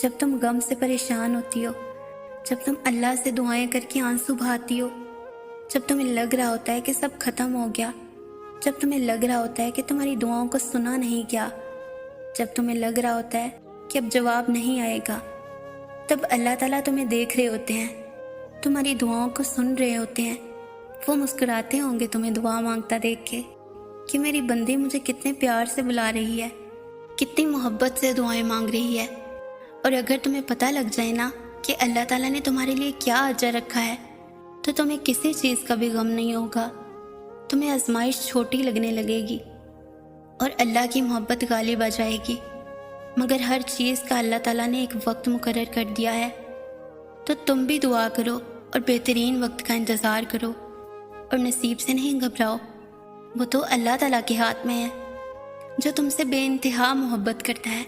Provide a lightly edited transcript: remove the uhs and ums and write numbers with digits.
جب تم غم سے پریشان ہوتی ہو، جب تم اللہ سے دعائیں کر کے آنسو بہاتی ہو، جب تمہیں لگ رہا ہوتا ہے کہ سب ختم ہو گیا، جب تمہیں لگ رہا ہوتا ہے کہ تمہاری دعاؤں کو سنا نہیں گیا، جب تمہیں لگ رہا ہوتا ہے کہ اب جواب نہیں آئے گا، تب اللہ تعالیٰ تمہیں دیکھ رہے ہوتے ہیں، تمہاری دعاؤں کو سن رہے ہوتے ہیں۔ وہ مسکراتے ہوں گے تمہیں دعا مانگتا دیکھ کے کہ میری بندی مجھے کتنے پیار سے بلا رہی ہے، کتنی محبت سے دعائیں مانگ رہی ہے۔ اور اگر تمہیں پتہ لگ جائے نا کہ اللہ تعالیٰ نے تمہارے لیے کیا اجر رکھا ہے، تو تمہیں کسی چیز کا بھی غم نہیں ہوگا، تمہیں آزمائش چھوٹی لگنے لگے گی اور اللہ کی محبت غالب آ جائے گی۔ مگر ہر چیز کا اللہ تعالیٰ نے ایک وقت مقرر کر دیا ہے، تو تم بھی دعا کرو اور بہترین وقت کا انتظار کرو، اور نصیب سے نہیں گھبراؤ، وہ تو اللہ تعالیٰ کے ہاتھ میں ہے جو تم سے بے انتہا محبت کرتا ہے۔